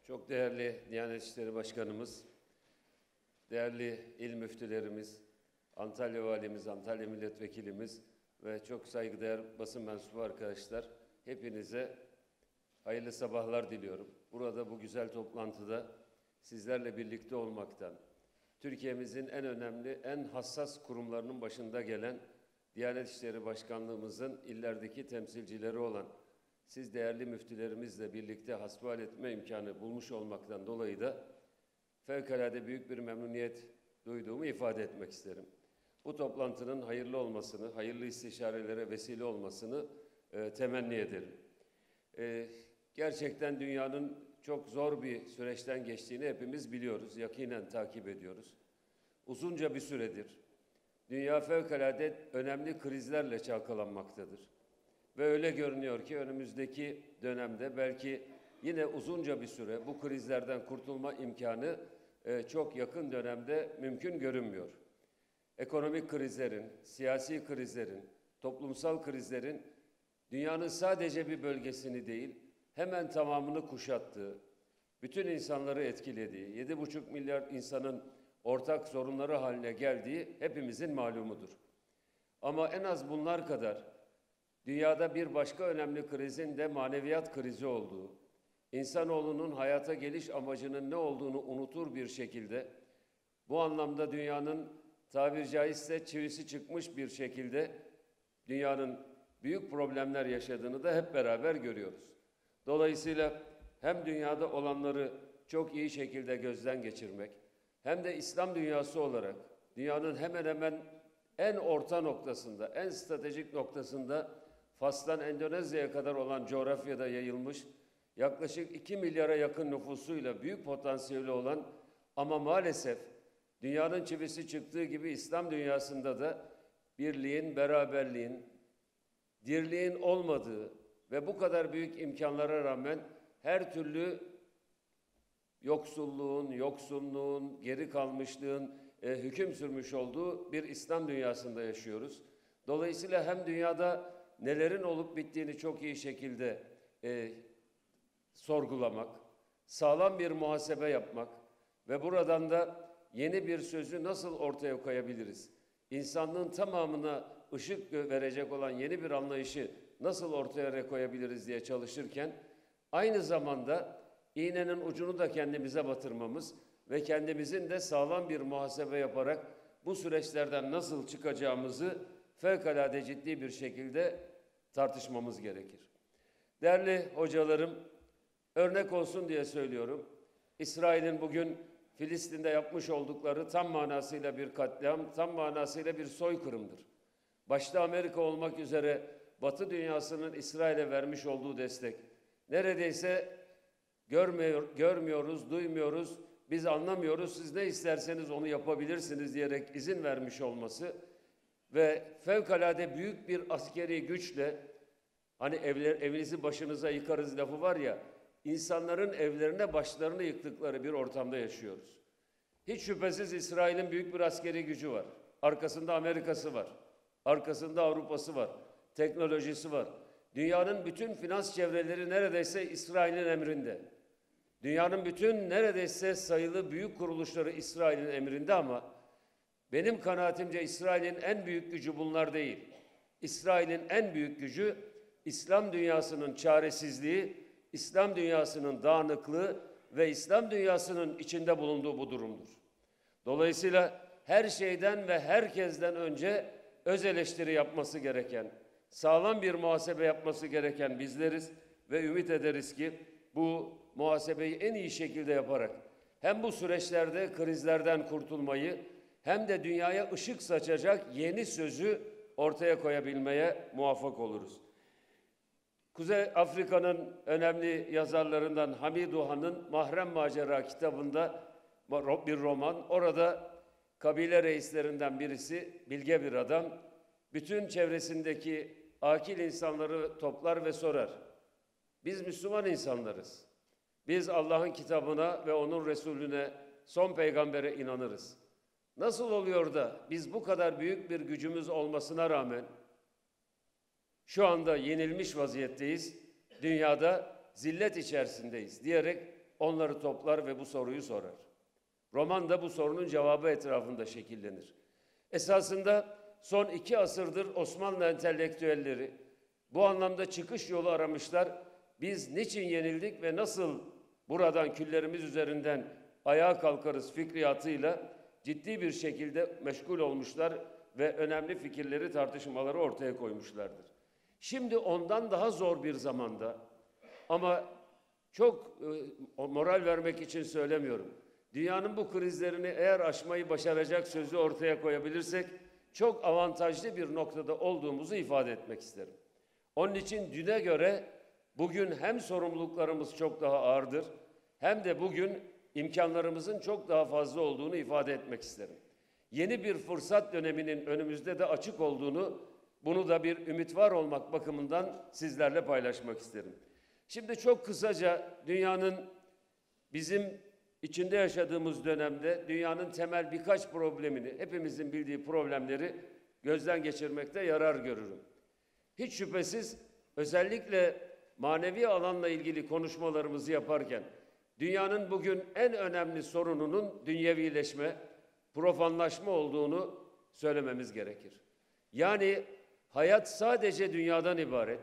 Çok değerli Diyanet İşleri Başkanımız, değerli il müftülerimiz, Antalya Valimiz, Antalya Milletvekilimiz ve çok saygıdeğer basın mensubu arkadaşlar, hepinize hayırlı sabahlar diliyorum. Burada bu güzel toplantıda sizlerle birlikte olmaktan, Türkiye'mizin en önemli, en hassas kurumlarının başında gelen Diyanet İşleri Başkanlığımızın illerdeki temsilcileri olan siz değerli müftülerimizle birlikte hasbihal etme imkanı bulmuş olmaktan dolayı da fevkalade büyük bir memnuniyet duyduğumu ifade etmek isterim. Bu toplantının hayırlı olmasını, hayırlı istişarelere vesile olmasını temenni ederim. Gerçekten dünyanın çok zor bir süreçten geçtiğini hepimiz biliyoruz, yakinen takip ediyoruz. Uzunca bir süredir dünya fevkalade önemli krizlerle çalkalanmaktadır. Ve öyle görünüyor ki önümüzdeki dönemde belki yine uzunca bir süre bu krizlerden kurtulma imkanı çok yakın dönemde mümkün görünmüyor. Ekonomik krizlerin, siyasi krizlerin, toplumsal krizlerin dünyanın sadece bir bölgesini değil, hemen tamamını kuşattığı, bütün insanları etkilediği, 7,5 milyar insanın ortak sorunları haline geldiği hepimizin malumudur. Ama en az bunlar kadar dünyada bir başka önemli krizin de maneviyat krizi olduğu, insanoğlunun hayata geliş amacının ne olduğunu unutur bir şekilde, bu anlamda dünyanın tabiri caizse çivisi çıkmış bir şekilde dünyanın büyük problemler yaşadığını da hep beraber görüyoruz. Dolayısıyla hem dünyada olanları çok iyi şekilde gözden geçirmek, hem de İslam dünyası olarak dünyanın hemen hemen en orta noktasında, en stratejik noktasında Fas'tan Endonezya'ya kadar olan coğrafyada yayılmış, yaklaşık 2 milyara yakın nüfusuyla büyük potansiyeli olan ama maalesef dünyanın çivisi çıktığı gibi İslam dünyasında da birliğin, beraberliğin, dirliğin olmadığı ve bu kadar büyük imkanlara rağmen her türlü yoksulluğun, geri kalmışlığın hüküm sürmüş olduğu bir İslam dünyasında yaşıyoruz. Dolayısıyla hem dünyada nelerin olup bittiğini çok iyi şekilde sorgulamak, sağlam bir muhasebe yapmak ve buradan da yeni bir sözü nasıl ortaya koyabiliriz? İnsanlığın tamamına ışık verecek olan yeni bir anlayışı nasıl ortaya koyabiliriz diye çalışırken, aynı zamanda iğnenin ucunu da kendimize batırmamız ve kendimizin de sağlam bir muhasebe yaparak bu süreçlerden nasıl çıkacağımızı fevkalade ciddi bir şekilde tartışmamız gerekir. Değerli hocalarım, örnek olsun diye söylüyorum. İsrail'in bugün Filistin'de yapmış oldukları tam manasıyla bir katliam, tam manasıyla bir soykırımdır. Başta Amerika olmak üzere Batı dünyasının İsrail'e vermiş olduğu destek, neredeyse görmüyoruz, duymuyoruz, biz anlamıyoruz, siz ne isterseniz onu yapabilirsiniz diyerek izin vermiş olması ve fevkalade büyük bir askeri güçle, hani evinizi başınıza yıkarız lafı var ya, insanların evlerine başlarını yıktıkları bir ortamda yaşıyoruz. Hiç şüphesiz İsrail'in büyük bir askeri gücü var. Arkasında Amerika'sı var. Arkasında Avrupa'sı var. Teknolojisi var. Dünyanın bütün finans çevreleri neredeyse İsrail'in emrinde. Dünyanın bütün neredeyse sayılı büyük kuruluşları İsrail'in emrinde ama benim kanaatimce İsrail'in en büyük gücü bunlar değil. İsrail'in en büyük gücü İslam dünyasının çaresizliği, İslam dünyasının dağınıklığı ve İslam dünyasının içinde bulunduğu bu durumdur. Dolayısıyla her şeyden ve herkesten önce öz eleştiri yapması gereken, sağlam bir muhasebe yapması gereken bizleriz ve ümit ederiz ki bu muhasebeyi en iyi şekilde yaparak hem bu süreçlerde krizlerden kurtulmayı hem de dünyaya ışık saçacak yeni sözü ortaya koyabilmeye muvaffak oluruz. Kuzey Afrika'nın önemli yazarlarından Hamid Duhan'ın Mahrem Macera kitabında bir roman. Orada kabile reislerinden birisi, bilge bir adam, bütün çevresindeki akil insanları toplar ve sorar. Biz Müslüman insanlarız. Biz Allah'ın kitabına ve onun Resulüne, son peygambere inanırız. Nasıl oluyor da biz bu kadar büyük bir gücümüz olmasına rağmen şu anda yenilmiş vaziyetteyiz, dünyada zillet içerisindeyiz diyerek onları toplar ve bu soruyu sorar. Roman da bu sorunun cevabı etrafında şekillenir. Esasında son 2 asırdır Osmanlı entelektüelleri bu anlamda çıkış yolu aramışlar. Biz niçin yenildik ve nasıl buradan küllerimiz üzerinden ayağa kalkarız fikriyatıyla ciddi bir şekilde meşgul olmuşlar ve önemli fikirleri, tartışmaları ortaya koymuşlardır. Şimdi ondan daha zor bir zamanda ama çok moral vermek için söylemiyorum. Dünyanın bu krizlerini eğer aşmayı başaracak sözü ortaya koyabilirsek çok avantajlı bir noktada olduğumuzu ifade etmek isterim. Onun için düne göre bugün hem sorumluluklarımız çok daha ağırdır hem de bugün imkanlarımızın çok daha fazla olduğunu ifade etmek isterim. Yeni bir fırsat döneminin önümüzde de açık olduğunu, bunu da bir ümit var olmak bakımından sizlerle paylaşmak isterim. Şimdi çok kısaca dünyanın bizim içinde yaşadığımız dönemde dünyanın temel birkaç problemini, hepimizin bildiği problemleri gözden geçirmekte yarar görürüm. Hiç şüphesiz özellikle manevi alanla ilgili konuşmalarımızı yaparken dünyanın bugün en önemli sorununun dünyevileşme, profanlaşma olduğunu söylememiz gerekir. Yani hayat sadece dünyadan ibaret,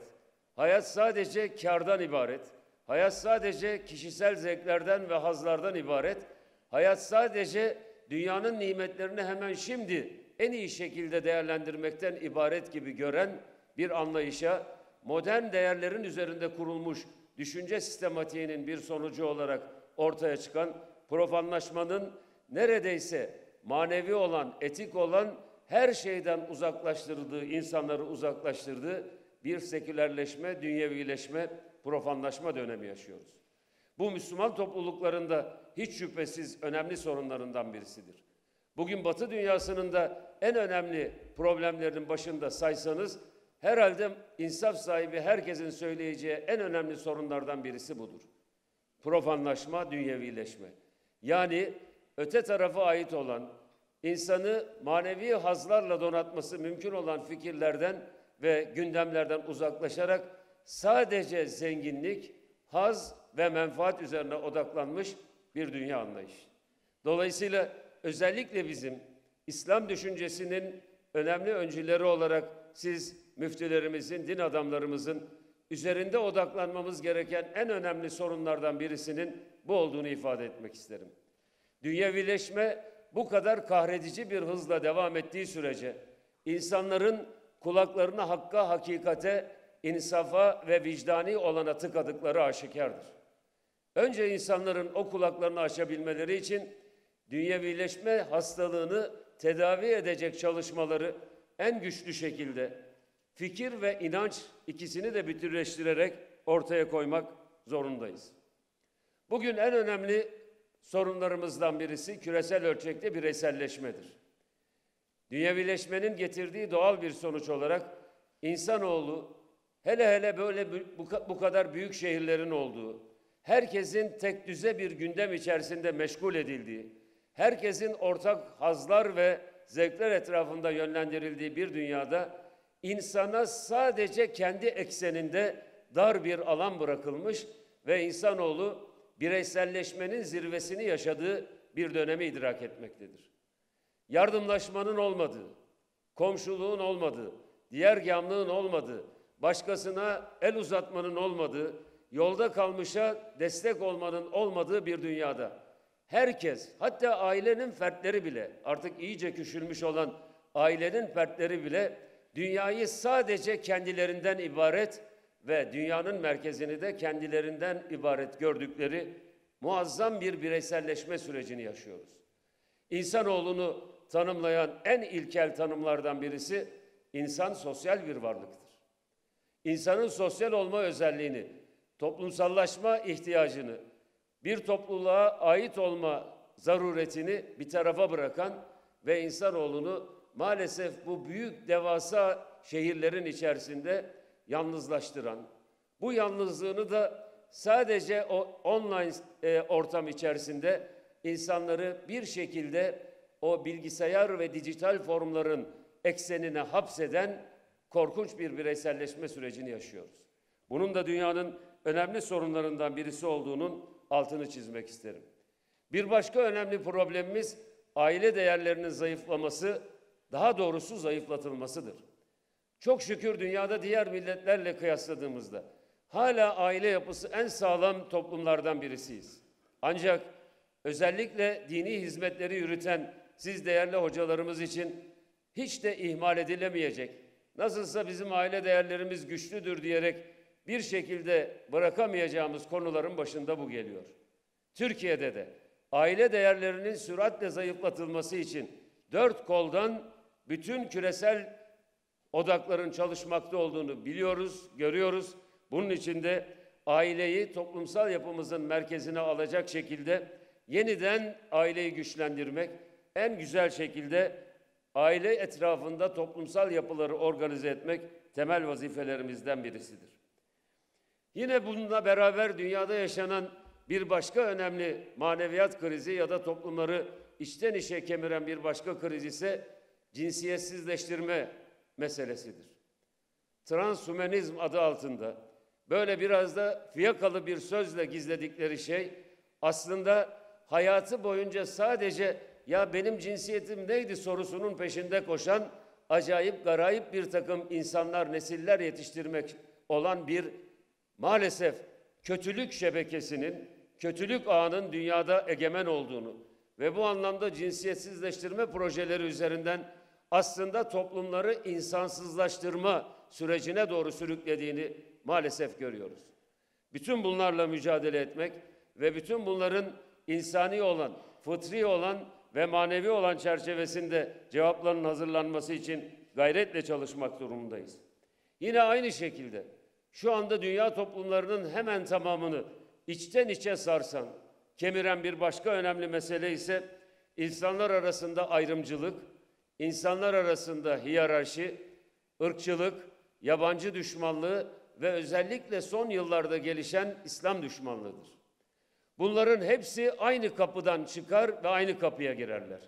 hayat sadece kârdan ibaret, hayat sadece kişisel zevklerden ve hazlardan ibaret, hayat sadece dünyanın nimetlerini hemen şimdi en iyi şekilde değerlendirmekten ibaret gibi gören bir anlayışa, modern değerlerin üzerinde kurulmuş düşünce sistematiğinin bir sonucu olarak ortaya çıkan profanlaşmanın neredeyse manevi olan, etik olan her şeyden uzaklaştırdığı, insanları uzaklaştırdığı bir sekülerleşme, dünyevileşme, profanlaşma dönemi yaşıyoruz. Bu Müslüman topluluklarında hiç şüphesiz önemli sorunlarından birisidir. Bugün Batı dünyasının da en önemli problemlerinin başında saysanız, herhalde insaf sahibi herkesin söyleyeceği en önemli sorunlardan birisi budur. Profanlaşma, dünyevileşme. Yani öte tarafa ait olan, insanı manevi hazlarla donatması mümkün olan fikirlerden ve gündemlerden uzaklaşarak sadece zenginlik, haz ve menfaat üzerine odaklanmış bir dünya anlayışı. Dolayısıyla özellikle bizim İslam düşüncesinin önemli öncüleri olarak siz müftülerimizin, din adamlarımızın üzerinde odaklanmamız gereken en önemli sorunlardan birisinin bu olduğunu ifade etmek isterim. Dünyevileşme bu kadar kahredici bir hızla devam ettiği sürece insanların kulaklarını hakka, hakikate, insafa ve vicdani olana tıkadıkları aşikardır. Önce insanların o kulaklarını açabilmeleri için dünyevileşme hastalığını tedavi edecek çalışmaları en güçlü şekilde fikir ve inanç ikisini de bütünleştirerek ortaya koymak zorundayız. Bugün en önemli sorunlarımızdan birisi küresel ölçekte bireyselleşmedir. Dünyevileşmenin getirdiği doğal bir sonuç olarak insanoğlu hele hele böyle bu kadar büyük şehirlerin olduğu, herkesin tek düze bir gündem içerisinde meşgul edildiği, herkesin ortak hazlar ve zevkler etrafında yönlendirildiği bir dünyada insana sadece kendi ekseninde dar bir alan bırakılmış ve insanoğlu bireyselleşmenin zirvesini yaşadığı bir dönemi idrak etmektedir. Yardımlaşmanın olmadığı, komşuluğun olmadığı, diğergâmlığın olmadığı, başkasına el uzatmanın olmadığı, yolda kalmışa destek olmanın olmadığı bir dünyada herkes, hatta ailenin fertleri bile, artık iyice küçülmüş olan ailenin fertleri bile dünyayı sadece kendilerinden ibaret ve dünyanın merkezini de kendilerinden ibaret gördükleri muazzam bir bireyselleşme sürecini yaşıyoruz. İnsanoğlunu tanımlayan en ilkel tanımlardan birisi insan sosyal bir varlıktır. İnsanın sosyal olma özelliğini, toplumsallaşma ihtiyacını, bir topluluğa ait olma zaruretini bir tarafa bırakan ve insanoğlunu maalesef bu büyük devasa şehirlerin içerisinde yalnızlaştıran, bu yalnızlığını da sadece o online ortam içerisinde insanları bir şekilde o bilgisayar ve dijital formların eksenine hapseden korkunç bir bireyselleşme sürecini yaşıyoruz. Bunun da dünyanın önemli sorunlarından birisi olduğunun altını çizmek isterim. Bir başka önemli problemimiz aile değerlerinin zayıflaması, daha doğrusu zayıflatılmasıdır. Çok şükür dünyada diğer milletlerle kıyasladığımızda hala aile yapısı en sağlam toplumlardan birisiyiz. Ancak özellikle dini hizmetleri yürüten siz değerli hocalarımız için hiç de ihmal edilemeyecek, nasılsa bizim aile değerlerimiz güçlüdür diyerek bir şekilde bırakamayacağımız konuların başında bu geliyor. Türkiye'de de aile değerlerinin süratle zayıflatılması için dört koldan bütün küresel odakların çalışmakta olduğunu biliyoruz, görüyoruz. Bunun için de aileyi toplumsal yapımızın merkezine alacak şekilde yeniden aileyi güçlendirmek, en güzel şekilde aile etrafında toplumsal yapıları organize etmek temel vazifelerimizden birisidir. Yine bununla beraber dünyada yaşanan bir başka önemli maneviyat krizi ya da toplumları içten içe kemiren bir başka kriz ise cinsiyetsizleştirme meselesidir. Transhümanizm adı altında böyle biraz da fiyakalı bir sözle gizledikleri şey aslında hayatı boyunca sadece ya benim cinsiyetim neydi sorusunun peşinde koşan acayip garayip bir takım insanlar, nesiller yetiştirmek olan bir maalesef kötülük şebekesinin, kötülük ağının dünyada egemen olduğunu ve bu anlamda cinsiyetsizleştirme projeleri üzerinden aslında toplumları insansızlaştırma sürecine doğru sürüklediğini maalesef görüyoruz. Bütün bunlarla mücadele etmek ve bütün bunların insani olan, fıtri olan ve manevi olan çerçevesinde cevapların hazırlanması için gayretle çalışmak durumundayız. Yine aynı şekilde şu anda dünya toplumlarının hemen tamamını içten içe sarsan, kemiren bir başka önemli mesele ise insanlar arasında ayrımcılık, insanlar arasında hiyerarşi, ırkçılık, yabancı düşmanlığı ve özellikle son yıllarda gelişen İslam düşmanlığıdır. Bunların hepsi aynı kapıdan çıkar ve aynı kapıya girerler.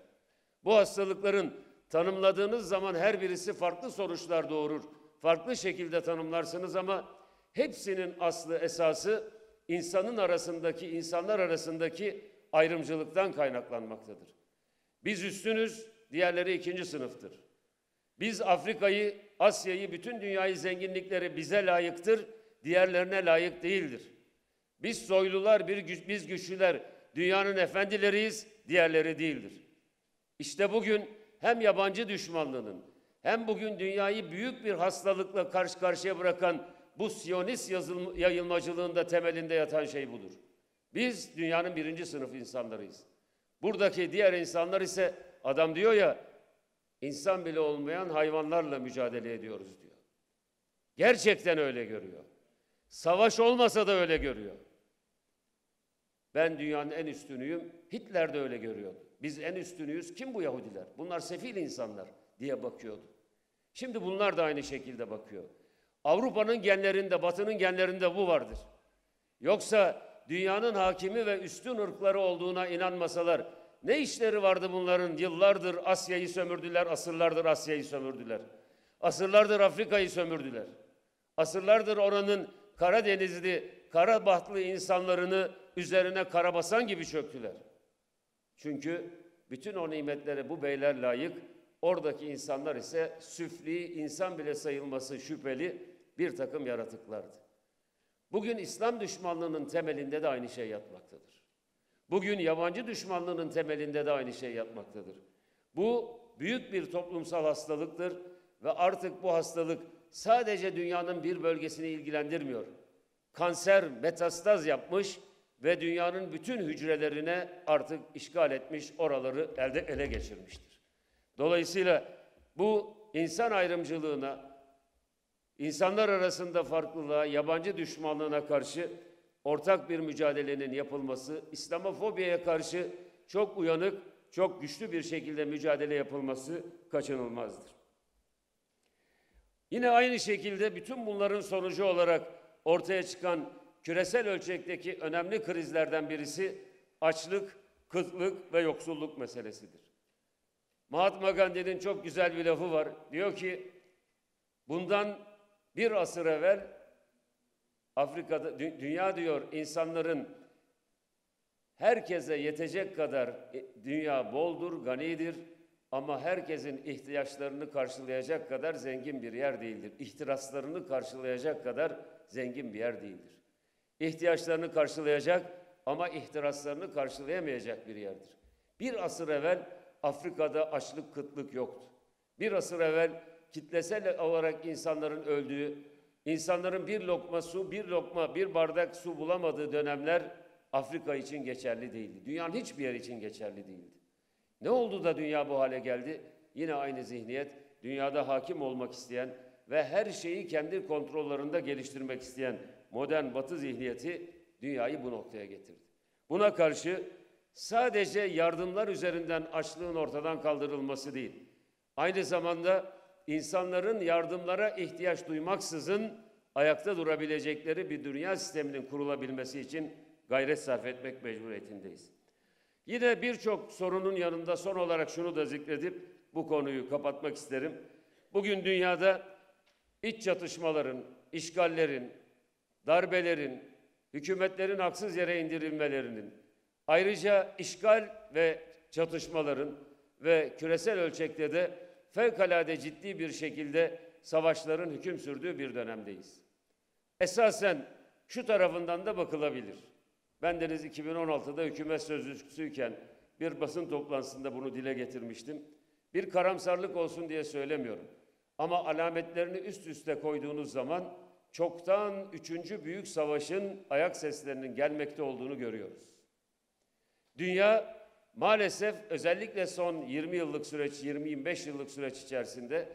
Bu hastalıkların tanımladığınız zaman her birisi farklı sonuçlar doğurur. Farklı şekilde tanımlarsınız ama hepsinin aslı, esası insanlar arasındaki ayrımcılıktan kaynaklanmaktadır. Biz üstünüz, diğerleri ikinci sınıftır. Biz Afrika'yı, Asya'yı, bütün dünyayı zenginlikleri bize layıktır, diğerlerine layık değildir. Biz soylular, biz güçlüler, dünyanın efendileriyiz, diğerleri değildir. İşte bugün hem yabancı düşmanlığının hem bugün dünyayı büyük bir hastalıkla karşı karşıya bırakan bu Siyonist yayılmacılığında temelinde yatan şey budur. Biz dünyanın birinci sınıf insanlarıyız. Buradaki diğer insanlar ise adam diyor ya, insan bile olmayan hayvanlarla mücadele ediyoruz diyor. Gerçekten öyle görüyor. Savaş olmasa da öyle görüyor. Ben dünyanın en üstünüyüm, Hitler de öyle görüyordu. Biz en üstünüyüz, kim bu Yahudiler? Bunlar sefil insanlar diye bakıyordu. Şimdi bunlar da aynı şekilde bakıyor. Avrupa'nın genlerinde, Batı'nın genlerinde bu vardır. Yoksa dünyanın hakimi ve üstün ırkları olduğuna inanmasalar, ne işleri vardı bunların? Yıllardır Asya'yı sömürdüler, asırlardır Asya'yı sömürdüler. Asırlardır Afrika'yı sömürdüler. Asırlardır oranın Karadenizli, Karabahtlı insanlarını üzerine karabasan gibi çöktüler. Çünkü bütün o nimetlere bu beyler layık, oradaki insanlar ise süfli, insan bile sayılması şüpheli bir takım yaratıklardı. Bugün İslam düşmanlığının temelinde de aynı şey yatmaktadır. Bugün yabancı düşmanlığının temelinde de aynı şey yatmaktadır. Bu büyük bir toplumsal hastalıktır ve artık bu hastalık sadece dünyanın bir bölgesini ilgilendirmiyor. Kanser metastaz yapmış ve dünyanın bütün hücrelerine artık işgal etmiş, oraları ele geçirmiştir. Dolayısıyla bu insan ayrımcılığına, insanlar arasında farklılığa, yabancı düşmanlığına karşı ortak bir mücadelenin yapılması, İslamofobiye karşı çok uyanık, çok güçlü bir şekilde mücadele yapılması kaçınılmazdır. Yine aynı şekilde bütün bunların sonucu olarak ortaya çıkan küresel ölçekteki önemli krizlerden birisi açlık, kıtlık ve yoksulluk meselesidir. Mahatma Gandhi'nin çok güzel bir lafı var. Diyor ki, bundan bir asır evvel Afrika'da, dünya diyor insanların herkese yetecek kadar dünya boldur, ganidir ama herkesin ihtiyaçlarını karşılayacak kadar zengin bir yer değildir. İhtiraslarını karşılayacak kadar zengin bir yer değildir. İhtiyaçlarını karşılayacak ama ihtiraslarını karşılayamayacak bir yerdir. Bir asır evvel Afrika'da açlık, kıtlık yoktu. Bir asır evvel kitlesel olarak insanların öldüğü, insanların bir lokma su, bir bardak su bulamadığı dönemler Afrika için geçerli değildi. Dünyanın hiçbir yer için geçerli değildi. Ne oldu da dünya bu hale geldi? Yine aynı zihniyet, dünyada hakim olmak isteyen ve her şeyi kendi kontrollerinde geliştirmek isteyen modern Batı zihniyeti dünyayı bu noktaya getirdi. Buna karşı sadece yardımlar üzerinden açlığın ortadan kaldırılması değil, aynı zamanda insanların yardımlara ihtiyaç duymaksızın ayakta durabilecekleri bir dünya sisteminin kurulabilmesi için gayret sarf etmek mecburiyetindeyiz. Yine birçok sorunun yanında son olarak şunu da zikredip bu konuyu kapatmak isterim. Bugün dünyada iç çatışmaların, işgallerin, darbelerin, hükümetlerin haksız yere indirilmelerinin, ayrıca işgal ve çatışmaların ve küresel ölçekte de fevkalade ciddi bir şekilde savaşların hüküm sürdüğü bir dönemdeyiz. Esasen şu tarafından da bakılabilir. Bendeniz 2016'da hükümet sözcüsüyken bir basın toplantısında bunu dile getirmiştim. Bir karamsarlık olsun diye söylemiyorum. Ama alametlerini üst üste koyduğunuz zaman çoktan 3. büyük savaşın ayak seslerinin gelmekte olduğunu görüyoruz. Dünya maalesef özellikle son 20 yıllık süreç, 20-25 yıllık süreç içerisinde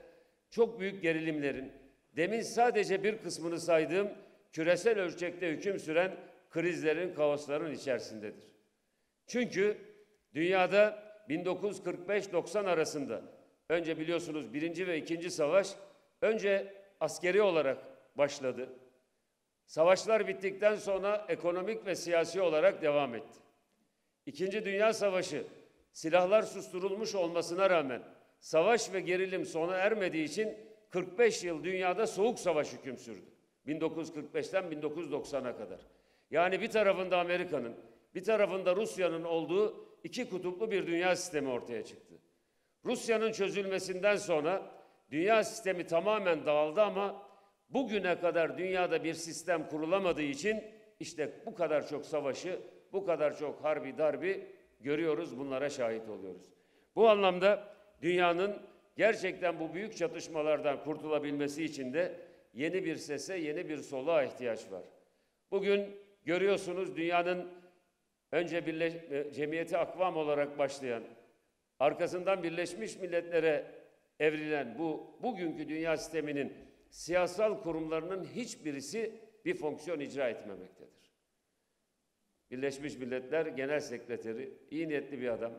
çok büyük gerilimlerin, demin sadece bir kısmını saydığım küresel ölçekte hüküm süren krizlerin, kaosların içerisindedir. Çünkü dünyada 1945-90 arasında önce biliyorsunuz 1. ve 2. savaş önce askeri olarak başladı. Savaşlar bittikten sonra ekonomik ve siyasi olarak devam etti. 2. Dünya Savaşı silahlar susturulmuş olmasına rağmen savaş ve gerilim sona ermediği için 45 yıl dünyada soğuk savaş hüküm sürdü. 1945'ten 1990'a kadar. Yani bir tarafında Amerika'nın, bir tarafında Rusya'nın olduğu iki kutuplu bir dünya sistemi ortaya çıktı. Rusya'nın çözülmesinden sonra dünya sistemi tamamen dağıldı ama bugüne kadar dünyada bir sistem kurulamadığı için işte bu kadar çok savaşı, bu kadar çok harbi darbi görüyoruz, bunlara şahit oluyoruz. Bu anlamda dünyanın gerçekten bu büyük çatışmalardan kurtulabilmesi için de yeni bir sese, yeni bir soluğa ihtiyaç var. Bugün görüyorsunuz dünyanın önce Cemiyeti Akvam olarak başlayan, arkasından Birleşmiş Milletler'e evrilen bugünkü dünya sisteminin siyasal kurumlarının hiçbirisi bir fonksiyon icra etmemektedir. Birleşmiş Milletler Genel Sekreteri, iyi niyetli bir adam.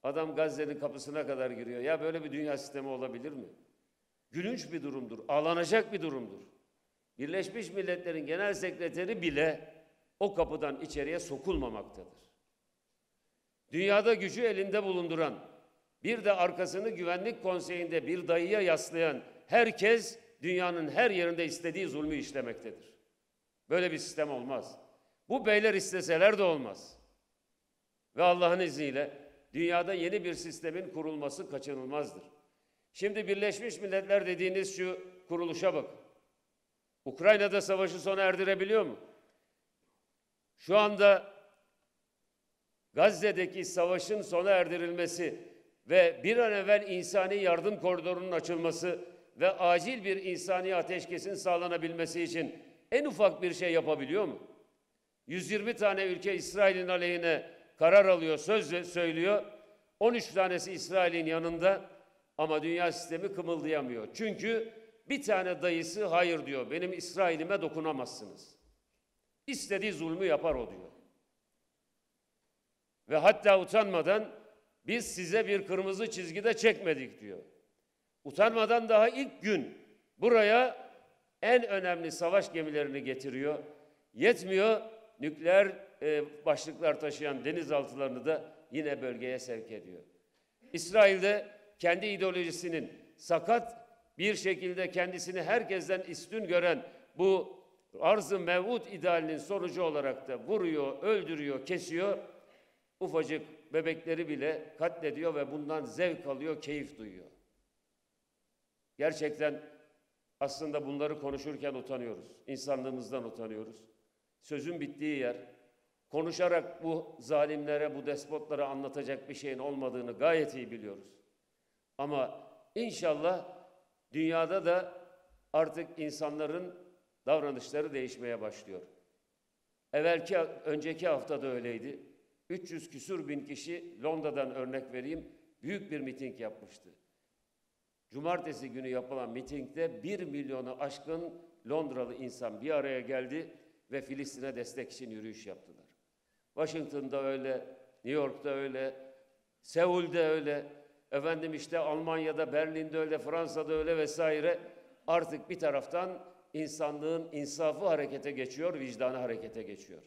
Adam Gazze'nin kapısına kadar giriyor. Ya böyle bir dünya sistemi olabilir mi? Gülünç bir durumdur, ağlanacak bir durumdur. Birleşmiş Milletler'in Genel Sekreteri bile o kapıdan içeriye sokulmamaktadır. Dünyada gücü elinde bulunduran, bir de arkasını Güvenlik Konseyi'nde bir dayıya yaslayan herkes dünyanın her yerinde istediği zulmü işlemektedir. Böyle bir sistem olmaz. Bu beyler isteseler de olmaz. Ve Allah'ın izniyle dünyada yeni bir sistemin kurulması kaçınılmazdır. Şimdi Birleşmiş Milletler dediğiniz şu kuruluşa bakın. Ukrayna'da savaşı sona erdirebiliyor mu? Şu anda Gazze'deki savaşın sona erdirilmesi ve bir an evvel insani yardım koridorunun açılması ve acil bir insani ateşkesin sağlanabilmesi için en ufak bir şey yapabiliyor mu? 120 tane ülke İsrail'in aleyhine karar alıyor, söz söylüyor. 13 tanesi İsrail'in yanında ama dünya sistemi kımıldayamıyor. Çünkü bir tane dayısı hayır diyor, benim İsrail'ime dokunamazsınız. İstediği zulmü yapar o diyor. Ve hatta utanmadan biz size bir kırmızı çizgi de çekmedik diyor. Utanmadan daha ilk gün buraya en önemli savaş gemilerini getiriyor. Yetmiyor, nükleer başlıklar taşıyan denizaltılarını da yine bölgeye sevk ediyor. İsrail'de kendi ideolojisinin sakat bir şekilde kendisini herkesten üstün gören bu arz-ı mev'ud idealinin sonucu olarak da vuruyor, öldürüyor, kesiyor ufacık bebekleri bile katlediyor ve bundan zevk alıyor, keyif duyuyor. Gerçekten aslında bunları konuşurken utanıyoruz. İnsanlığımızdan utanıyoruz. Sözün bittiği yer, konuşarak bu zalimlere, bu despotlara anlatacak bir şeyin olmadığını gayet iyi biliyoruz. Ama inşallah dünyada da artık insanların davranışları değişmeye başlıyor. Önceki hafta da öyleydi. 300 küsur bin kişi, Londra'dan örnek vereyim, büyük bir miting yapmıştı. Cumartesi günü yapılan mitingde 1 milyonu aşkın Londralı insan bir araya geldi ve Filistin'e destek için yürüyüş yaptılar. Washington'da öyle, New York'ta öyle, Seul'de öyle, efendim işte Almanya'da, Berlin'de öyle, Fransa'da öyle vesaire. Artık bir taraftan insanlığın insafı harekete geçiyor, vicdanı harekete geçiyor.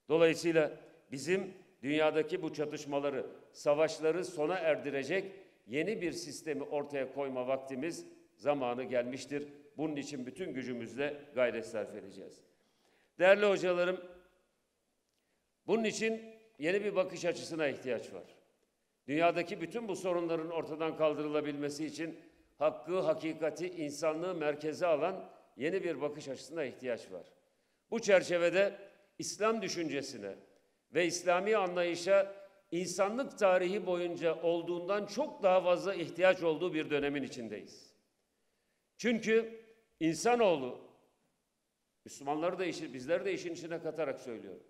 Dolayısıyla bizim dünyadaki bu çatışmaları, savaşları sona erdirecek yeni bir sistemi ortaya koyma vaktimiz, zamanı gelmiştir. Bunun için bütün gücümüzle gayret sarf edeceğiz. Değerli hocalarım, bunun için yeni bir bakış açısına ihtiyaç var. Dünyadaki bütün bu sorunların ortadan kaldırılabilmesi için hakkı, hakikati, insanlığı merkeze alan yeni bir bakış açısına ihtiyaç var. Bu çerçevede İslam düşüncesine ve İslami anlayışa insanlık tarihi boyunca olduğundan çok daha fazla ihtiyaç olduğu bir dönemin içindeyiz. Çünkü insanoğlu, Müslümanları da bizleri de işin içine katarak söylüyorum.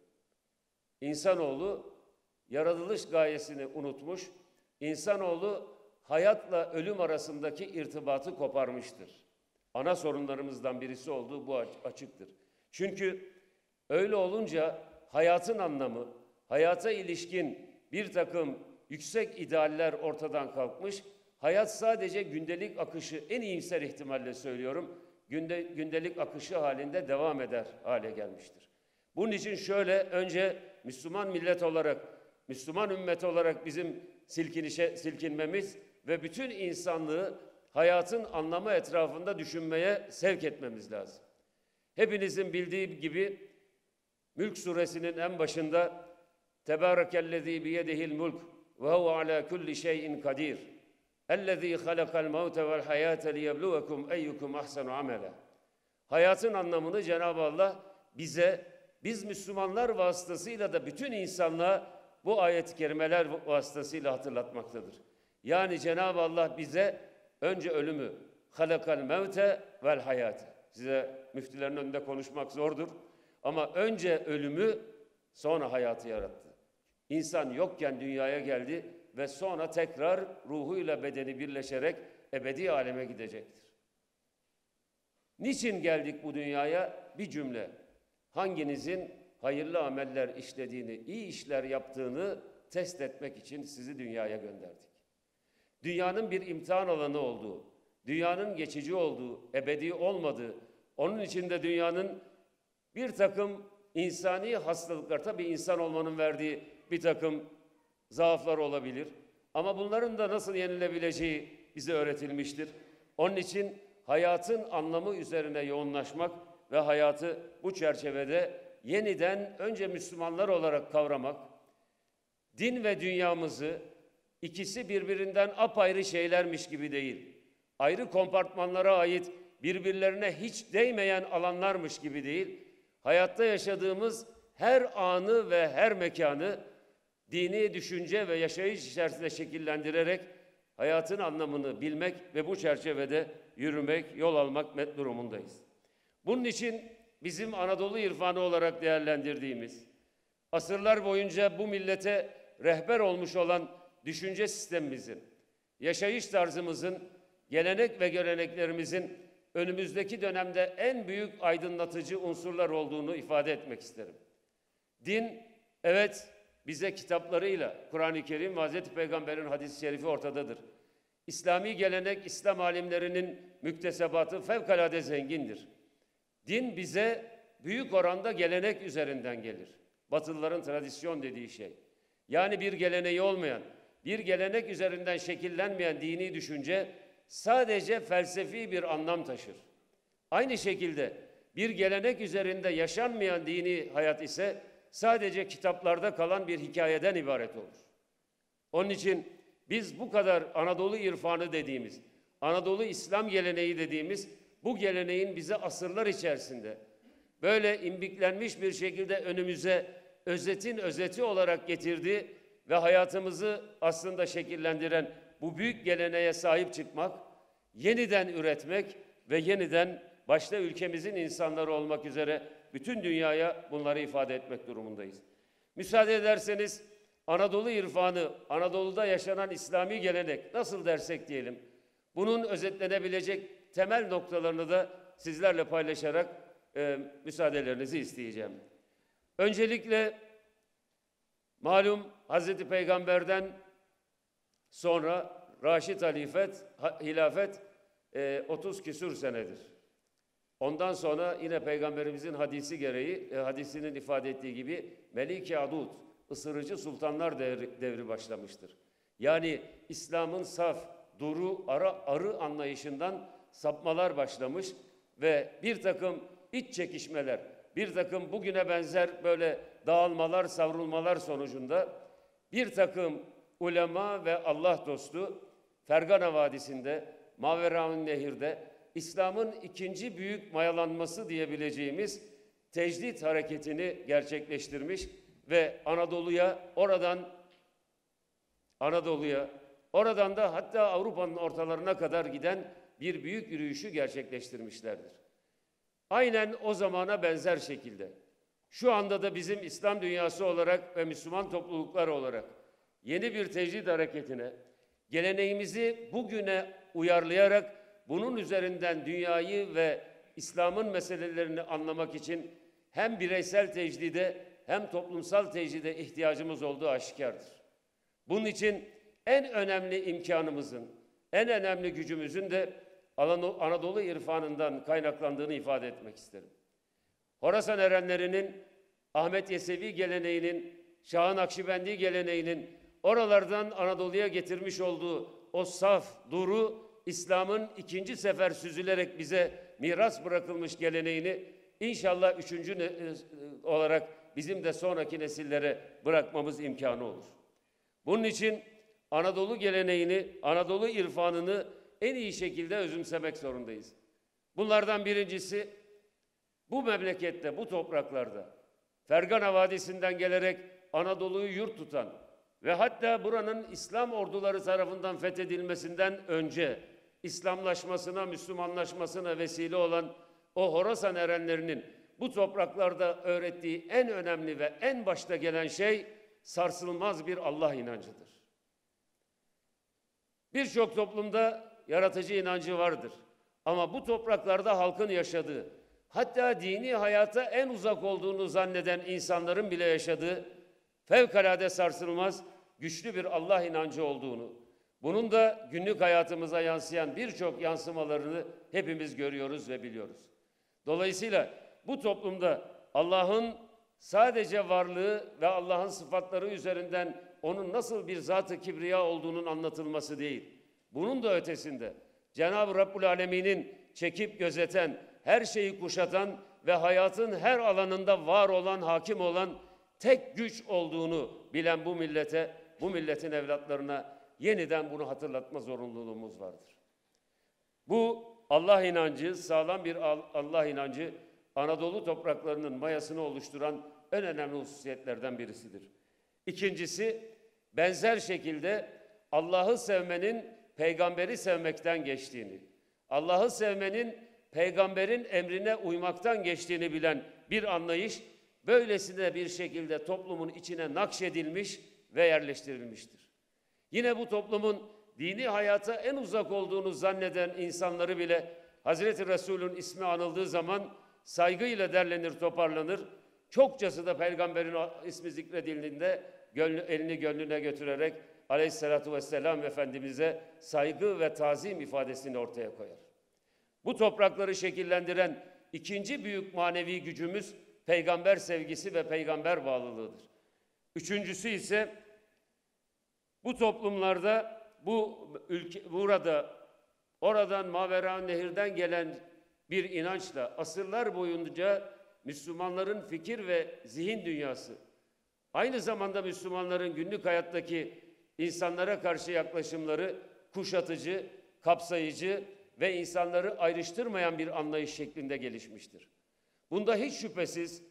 İnsanoğlu yaratılış gayesini unutmuş, insanoğlu hayatla ölüm arasındaki irtibatı koparmıştır. Ana sorunlarımızdan birisi olduğu bu açıktır. Çünkü öyle olunca hayatın anlamı, hayata ilişkin bir takım yüksek idealler ortadan kalkmış, hayat sadece gündelik akışı, en iyimser ihtimalle söylüyorum, gündelik akışı halinde devam eder hale gelmiştir. Bunun için şöyle, önce Müslüman millet olarak, Müslüman ümmet olarak bizim silkinmemiz ve bütün insanlığı hayatın anlamı etrafında düşünmeye sevk etmemiz lazım. Hepinizin bildiği gibi Mülk suresinin en başında Tebârekellezî biyedihil mulk ve huve alâ kulli şeyin kadir. Ellezî halakal mevte vel hayâte liyebluvekum eyyukum ahsenu amela. Hayatın anlamını Cenab-ı Allah bize, biz Müslümanlar vasıtasıyla da bütün insanlığa bu ayet-i kerimeler vasıtasıyla hatırlatmaktadır. Yani Cenab-ı Allah bize önce ölümü, halakal mevte vel hayâte. Size müftülerin önünde konuşmak zordur. Ama önce ölümü, sonra hayatı yarattı. İnsan yokken dünyaya geldi ve sonra tekrar ruhuyla bedeni birleşerek ebedi aleme gidecektir. Niçin geldik bu dünyaya? Bir cümle. Hanginizin hayırlı ameller işlediğini, iyi işler yaptığını test etmek için sizi dünyaya gönderdik. Dünyanın bir imtihan alanı olduğu, dünyanın geçici olduğu, ebedi olmadığı, onun içinde dünyanın bir takım insani hastalıklar, tabii insan olmanın verdiği bir takım zaaflar olabilir. Ama bunların da nasıl yenilebileceği bize öğretilmiştir. Onun için hayatın anlamı üzerine yoğunlaşmak ve hayatı bu çerçevede yeniden önce Müslümanlar olarak kavramak, din ve dünyamızı ikisi birbirinden apayrı şeylermiş gibi değil, ayrı kompartmanlara ait birbirlerine hiç değmeyen alanlarmış gibi değil, hayatta yaşadığımız her anı ve her mekanı dini düşünce ve yaşayış içerisinde şekillendirerek hayatın anlamını bilmek ve bu çerçevede yürümek, yol almak durumundayız. Bunun için bizim Anadolu irfanı olarak değerlendirdiğimiz, asırlar boyunca bu millete rehber olmuş olan düşünce sistemimizin, yaşayış tarzımızın, gelenek ve göreneklerimizin önümüzdeki dönemde en büyük aydınlatıcı unsurlar olduğunu ifade etmek isterim. Din, evet, bize kitaplarıyla, Kur'an-ı Kerim ve Hazreti Peygamber'in hadis-i şerifi ortadadır. İslami gelenek, İslam alimlerinin müktesebatı fevkalade zengindir. Din bize büyük oranda gelenek üzerinden gelir. Batılıların tradisyon dediği şey. Yani bir geleneği olmayan, bir gelenek üzerinden şekillenmeyen dini düşünce sadece felsefi bir anlam taşır. Aynı şekilde bir gelenek üzerinde yaşanmayan dini hayat ise sadece kitaplarda kalan bir hikayeden ibaret olur. Onun için biz bu kadar Anadolu irfanı dediğimiz, Anadolu İslam geleneği dediğimiz bu geleneğin bize asırlar içerisinde böyle imbiklenmiş bir şekilde önümüze özetin özeti olarak getirdiği ve hayatımızı aslında şekillendiren bu büyük geleneğe sahip çıkmak, yeniden üretmek ve yeniden başta ülkemizin insanları olmak üzere bütün dünyaya bunları ifade etmek durumundayız. Müsaade ederseniz Anadolu irfanı, Anadolu'da yaşanan İslami gelenek nasıl dersek diyelim, bunun özetlenebilecek temel noktalarını da sizlerle paylaşarak müsaadelerinizi isteyeceğim. Öncelikle malum Hazreti Peygamber'den sonra Raşid hilafet 30 küsur senedir. Ondan sonra yine Peygamberimizin hadisi gereği, hadisinin ifade ettiği gibi Melik-i Adud, ısırıcı sultanlar devri başlamıştır. Yani İslam'ın saf, duru, arı anlayışından sapmalar başlamış ve bir takım iç çekişmeler, bir takım bugüne benzer böyle dağılmalar, savrulmalar sonucunda bir takım ulema ve Allah dostu Fergana Vadisi'nde, Maveraun Nehir'de İslam'ın ikinci büyük mayalanması diyebileceğimiz tecdit hareketini gerçekleştirmiş ve oradan da hatta Avrupa'nın ortalarına kadar giden bir büyük yürüyüşü gerçekleştirmişlerdir. Aynen o zamana benzer şekilde şu anda da bizim İslam dünyası olarak ve Müslüman topluluklar olarak yeni bir tecdit hareketine, geleneğimizi bugüne uyarlayarak bunun üzerinden dünyayı ve İslam'ın meselelerini anlamak için hem bireysel tecdide hem toplumsal tecdide ihtiyacımız olduğu aşikardır. Bunun için en önemli imkanımızın, en önemli gücümüzün de Anadolu irfanından kaynaklandığını ifade etmek isterim. Horasan erenlerinin, Ahmet Yesevi geleneğinin, Şah-ı Nakşibendi geleneğinin oralardan Anadolu'ya getirmiş olduğu o saf, duru, İslam'ın ikinci sefer süzülerek bize miras bırakılmış geleneğini inşallah üçüncü olarak bizim de sonraki nesillere bırakmamız imkanı olur. Bunun için Anadolu geleneğini, Anadolu irfanını en iyi şekilde özümsemek zorundayız. Bunlardan birincisi bu memlekette, bu topraklarda Fergana Vadisi'nden gelerek Anadolu'yu yurt tutan ve hatta buranın İslam orduları tarafından fethedilmesinden önce İslamlaşmasına, Müslümanlaşmasına vesile olan o Horasan erenlerinin bu topraklarda öğrettiği en önemli ve en başta gelen şey sarsılmaz bir Allah inancıdır. Birçok toplumda yaratıcı inancı vardır. Ama bu topraklarda halkın yaşadığı, hatta dini hayata en uzak olduğunu zanneden insanların bile yaşadığı fevkalade sarsılmaz, güçlü bir Allah inancı olduğunu, bunun da günlük hayatımıza yansıyan birçok yansımalarını hepimiz görüyoruz ve biliyoruz. Dolayısıyla bu toplumda Allah'ın sadece varlığı ve Allah'ın sıfatları üzerinden onun nasıl bir zat-ı kibriya olduğunun anlatılması değil, bunun da ötesinde Cenab-ı Rabbul Alemin'in çekip gözeten, her şeyi kuşatan ve hayatın her alanında var olan, hakim olan tek güç olduğunu bilen bu millete, bu milletin evlatlarına yeniden bunu hatırlatma zorunluluğumuz vardır. Bu Allah inancı, sağlam bir Allah inancı Anadolu topraklarının mayasını oluşturan en önemli hususiyetlerden birisidir. İkincisi, benzer şekilde Allah'ı sevmenin peygamberi sevmekten geçtiğini, Allah'ı sevmenin peygamberin emrine uymaktan geçtiğini bilen bir anlayış, böylesine bir şekilde toplumun içine nakşedilmiş ve yerleştirilmiştir. Yine bu toplumun dini hayata en uzak olduğunu zanneden insanları bile Hazreti Resul'ün ismi anıldığı zaman saygıyla derlenir, toparlanır. Çokçası da peygamberin ismi zikredildiğinde elini gönlüne götürerek Aleyhisselatü Vesselam Efendimiz'e saygı ve tazim ifadesini ortaya koyar. Bu toprakları şekillendiren ikinci büyük manevi gücümüz peygamber sevgisi ve peygamber bağlılığıdır. Üçüncüsü ise bu toplumlarda, oradan Maveraun Nehir'den gelen bir inançla asırlar boyunca Müslümanların fikir ve zihin dünyası, Aynı zamanda Müslümanların günlük hayattaki insanlara karşı yaklaşımları kuşatıcı, kapsayıcı ve insanları ayrıştırmayan bir anlayış şeklinde gelişmiştir. Bunda hiç şüphesiz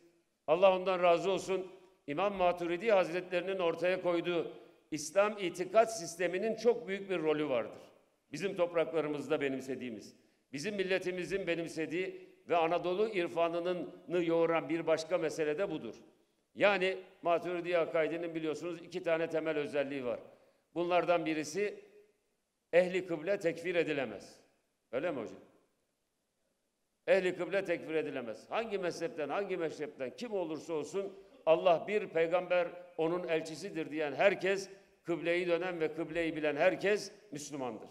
Allah ondan razı olsun İmam Maturidi Hazretlerinin ortaya koyduğu İslam itikat sisteminin çok büyük bir rolü vardır. Bizim topraklarımızda benimsediğimiz, bizim milletimizin benimsediği ve Anadolu irfanını yoğuran bir başka mesele de budur. Yani Maturidi akaidinin biliyorsunuz 2 tane temel özelliği var. Bunlardan birisi ehli kıble tekfir edilemez. Öyle mi hocam? Ehli kıble tekfir edilemez. Hangi mezhepten, hangi meşrepten kim olursa olsun Allah bir, peygamber onun elçisidir diyen herkes, kıbleyi dönen ve kıbleyi bilen herkes Müslümandır.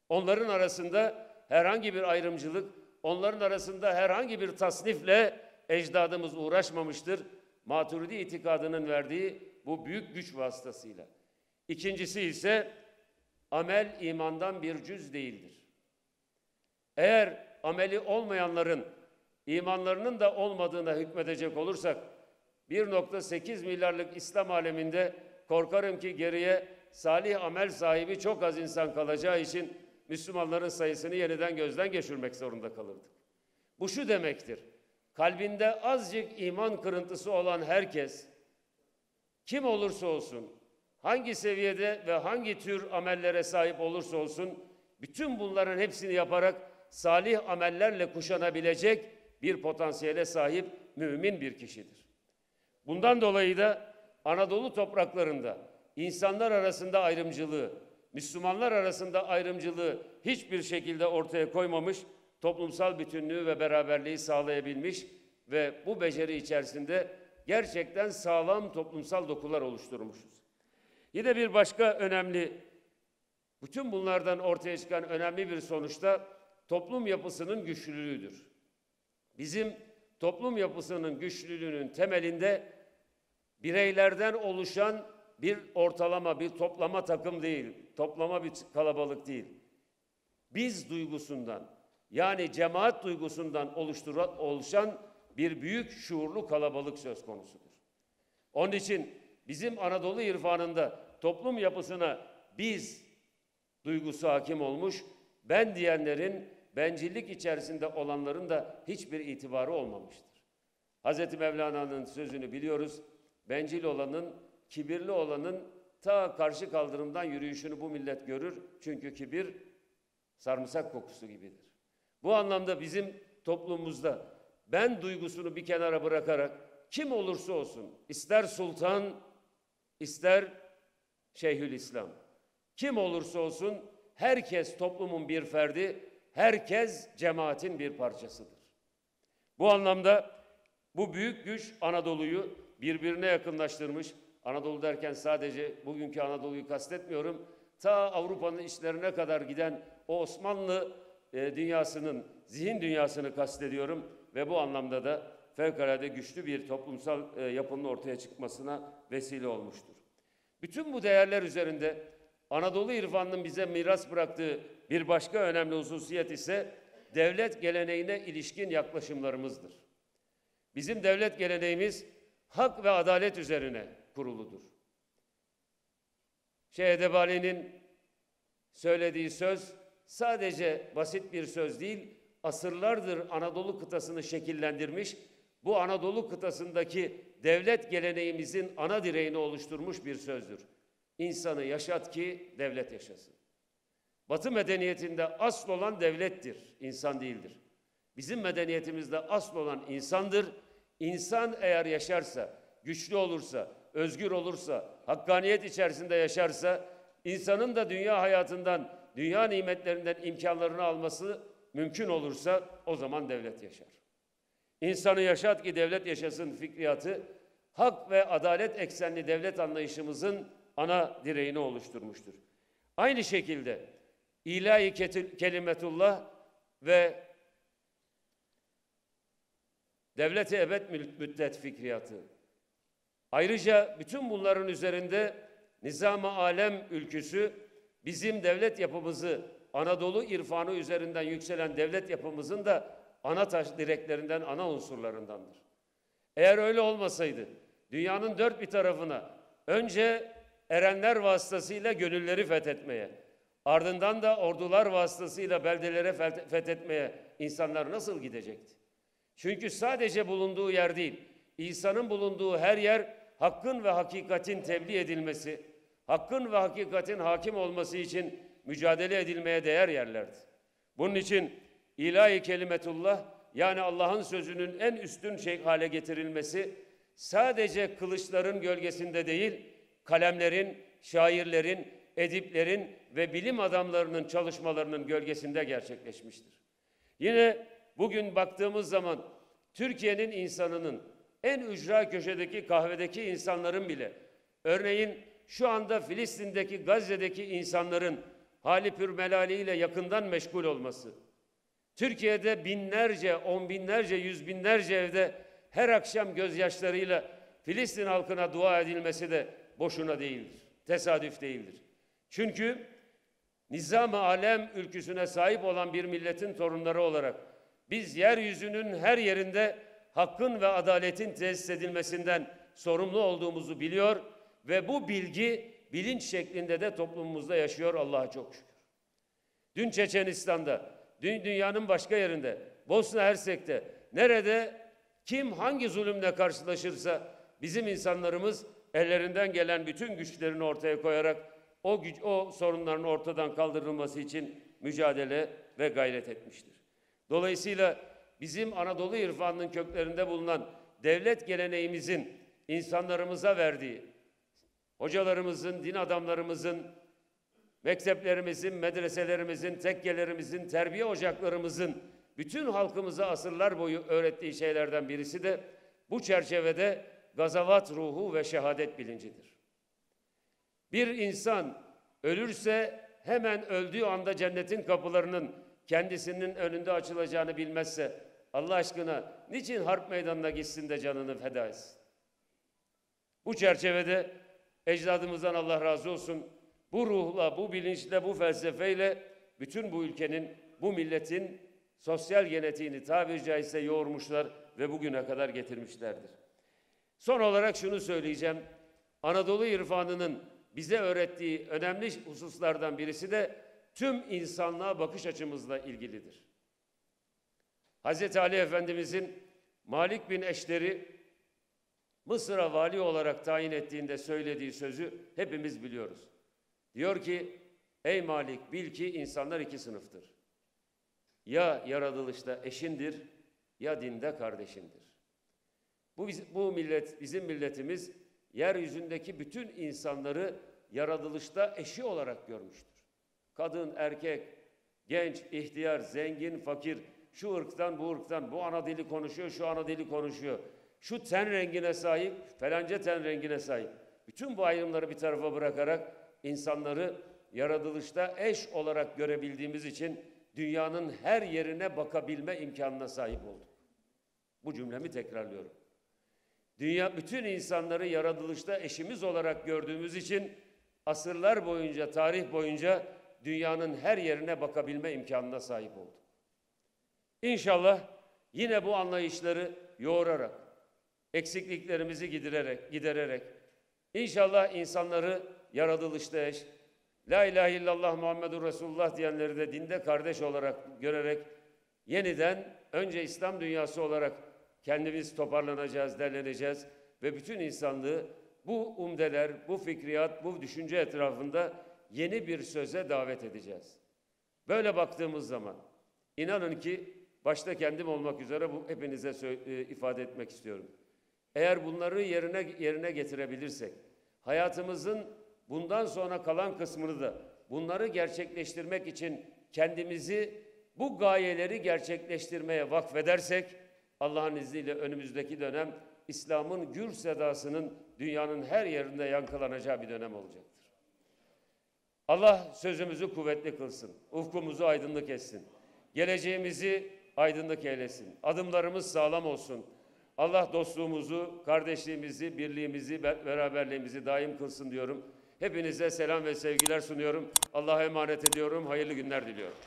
Onların arasında herhangi bir ayrımcılık, onların arasında herhangi bir tasnifle ecdadımız uğraşmamıştır. Maturidi itikadının verdiği bu büyük güç vasıtasıyla. İkincisi ise amel imandan bir cüz değildir. Eğer ameli olmayanların imanlarının da olmadığına hükmedecek olursak 1,8 milyarlık İslam aleminde korkarım ki geriye salih amel sahibi çok az insan kalacağı için Müslümanların sayısını yeniden gözden geçirmek zorunda kalırdık. Bu şu demektir: kalbinde azıcık iman kırıntısı olan herkes, kim olursa olsun, hangi seviyede ve hangi tür amellere sahip olursa olsun, bütün bunların hepsini yaparak salih amellerle kuşanabilecek bir potansiyele sahip mümin bir kişidir. Bundan dolayı da Anadolu topraklarında insanlar arasında ayrımcılığı, Müslümanlar arasında ayrımcılığı hiçbir şekilde ortaya koymamış, toplumsal bütünlüğü ve beraberliği sağlayabilmiş ve bu beceri içerisinde gerçekten sağlam toplumsal dokular oluşturmuşuz. Yine bir başka önemli, bütün bunlardan ortaya çıkan önemli bir sonuçta toplum yapısının güçlülüğüdür. Bizim toplum yapısının güçlülüğünün temelinde bireylerden oluşan bir ortalama, bir toplama takım değil, toplama bir kalabalık değil. Biz duygusundan, yani cemaat duygusundan oluşan bir büyük şuurlu kalabalık söz konusudur. Onun için bizim Anadolu irfanında toplum yapısına biz duygusu hakim olmuş, ben diyenlerin, bencillik içerisinde olanların da hiçbir itibarı olmamıştır. Hazreti Mevlana'nın sözünü biliyoruz. Bencil olanın, kibirli olanın ta karşı kaldırımdan yürüyüşünü bu millet görür. Çünkü kibir sarımsak kokusu gibidir. Bu anlamda bizim toplumumuzda ben duygusunu bir kenara bırakarak kim olursa olsun, ister sultan, ister Şeyhülislam, kim olursa olsun herkes toplumun bir ferdi, herkes cemaatin bir parçasıdır. Bu anlamda bu büyük güç Anadolu'yu birbirine yakınlaştırmış. Anadolu derken sadece bugünkü Anadolu'yu kastetmiyorum. Ta Avrupa'nın içlerine kadar giden o Osmanlı dünyasının, zihin dünyasını kastediyorum ve bu anlamda da fevkalade güçlü bir toplumsal yapının ortaya çıkmasına vesile olmuştur. Bütün bu değerler üzerinde Anadolu irfanının bize miras bıraktığı bir başka önemli hususiyet ise devlet geleneğine ilişkin yaklaşımlarımızdır. Bizim devlet geleneğimiz hak ve adalet üzerine kuruludur. Şeyh Edebali'nin söylediği söz sadece basit bir söz değil, asırlardır Anadolu kıtasını şekillendirmiş, bu Anadolu kıtasındaki devlet geleneğimizin ana direğini oluşturmuş bir sözdür. İnsanı yaşat ki devlet yaşasın. Batı medeniyetinde asıl olan devlettir, insan değildir. Bizim medeniyetimizde asıl olan insandır. İnsan eğer yaşarsa, güçlü olursa, özgür olursa, hakkaniyet içerisinde yaşarsa, insanın da dünya hayatından, dünya nimetlerinden imkanlarını alması mümkün olursa o zaman devlet yaşar. İnsanı yaşat ki devlet yaşasın fikriyatı, hak ve adalet eksenli devlet anlayışımızın ana direğini oluşturmuştur. Aynı şekilde ilahi kelimetullah ve devlet-i ebed müddet fikriyatı. Ayrıca bütün bunların üzerinde nizam-ı alem ülküsü bizim devlet yapımızı, Anadolu irfanı üzerinden yükselen devlet yapımızın da ana taş direklerinden, ana unsurlarındandır. Eğer öyle olmasaydı, dünyanın dört bir tarafına önce erenler vasıtasıyla gönülleri fethetmeye, ardından da ordular vasıtasıyla beldelere fethetmeye insanlar nasıl gidecekti? Çünkü sadece bulunduğu yer değil, İsa'nın bulunduğu her yer hakkın ve hakikatin tebliğ edilmesi, hakkın ve hakikatin hakim olması için mücadele edilmeye değer yerlerdi. Bunun için ilahi kelimetullah, yani Allah'ın sözünün en üstün hale getirilmesi sadece kılıçların gölgesinde değil, kalemlerin, şairlerin, ediplerin ve bilim adamlarının çalışmalarının gölgesinde gerçekleşmiştir. Yine bugün baktığımız zaman Türkiye'nin insanının, en ücra köşedeki kahvedeki insanların bile, örneğin şu anda Filistin'deki, Gazze'deki insanların hali pürmelaliyle yakından meşgul olması, Türkiye'de binlerce, on binlerce, yüz binlerce evde her akşam gözyaşlarıyla Filistin halkına dua edilmesi de boşuna değildir, tesadüf değildir. Çünkü nizam-ı alem ülküsüne sahip olan bir milletin torunları olarak biz yeryüzünün her yerinde hakkın ve adaletin tesis edilmesinden sorumlu olduğumuzu biliyor ve bu bilgi bilinç şeklinde de toplumumuzda yaşıyor, Allah'a çok şükür. Dün Çeçenistan'da, dün dünyanın başka yerinde, Bosna Hersek'te, nerede kim hangi zulümle karşılaşırsa bizim insanlarımız ellerinden gelen bütün güçlerini ortaya koyarak o sorunların ortadan kaldırılması için mücadele ve gayret etmiştir. Dolayısıyla bizim Anadolu irfanının köklerinde bulunan devlet geleneğimizin insanlarımıza verdiği, hocalarımızın, din adamlarımızın, mekteplerimizin, medreselerimizin, tekkelerimizin, terbiye ocaklarımızın bütün halkımıza asırlar boyu öğrettiği şeylerden birisi de bu çerçevede gazavat ruhu ve şehadet bilincidir. Bir insan ölürse hemen öldüğü anda cennetin kapılarının kendisinin önünde açılacağını bilmezse Allah aşkına niçin harp meydanına gitsin de canını feda etsin? Bu çerçevede ecdadımızdan Allah razı olsun, bu ruhla, bu bilinçle, bu felsefeyle bütün bu ülkenin, bu milletin sosyal genetiğini tabiri caizse yoğurmuşlar ve bugüne kadar getirmişlerdir. Son olarak şunu söyleyeceğim. Anadolu irfanının bize öğrettiği önemli hususlardan birisi de tüm insanlığa bakış açımızla ilgilidir. Hazreti Ali Efendimizin Malik bin Eşter'i Mısır'a vali olarak tayin ettiğinde söylediği sözü hepimiz biliyoruz. Diyor ki, ey Malik, bil ki insanlar iki sınıftır. Ya yaratılışta eşindir, ya dinde kardeşindir. Bu millet, bizim milletimiz yeryüzündeki bütün insanları yaratılışta eşi olarak görmüştür. Kadın, erkek, genç, ihtiyar, zengin, fakir, şu ırktan, bu ırktan, bu ana dili konuşuyor, şu ana dili konuşuyor. Şu ten rengine sahip, falanca ten rengine sahip. Bütün bu ayrımları bir tarafa bırakarak insanları yaratılışta eş olarak görebildiğimiz için dünyanın her yerine bakabilme imkanına sahip olduk. Bu cümlemi tekrarlıyorum. Bütün insanları yaratılışta eşimiz olarak gördüğümüz için asırlar boyunca, tarih boyunca dünyanın her yerine bakabilme imkanına sahip olduk. İnşallah yine bu anlayışları yoğurarak, eksikliklerimizi gidererek, inşallah insanları yaratılışta eş, la ilahe illallah Muhammedur Resulullah diyenleri de dinde kardeş olarak görerek yeniden önce İslam dünyası olarak kendimiz toparlanacağız, derleneceğiz ve bütün insanlığı bu umdeler, bu fikriyat, bu düşünce etrafında yeni bir söze davet edeceğiz. Böyle baktığımız zaman inanın ki başta kendim olmak üzere bu hepinize ifade etmek istiyorum. Eğer bunları yerine getirebilirsek, hayatımızın bundan sonra kalan kısmını da bunları gerçekleştirmek için kendimizi bu gayeleri gerçekleştirmeye vakfedersek, Allah'ın izniyle önümüzdeki dönem İslam'ın gür sedasının dünyanın her yerinde yankılanacağı bir dönem olacaktır. Allah sözümüzü kuvvetli kılsın, ufkumuzu aydınlık etsin, geleceğimizi aydınlık eylesin, adımlarımız sağlam olsun. Allah dostluğumuzu, kardeşliğimizi, birliğimizi, beraberliğimizi daim kılsın diyorum. Hepinize selam ve sevgiler sunuyorum. Allah'a emanet ediyorum. Hayırlı günler diliyorum.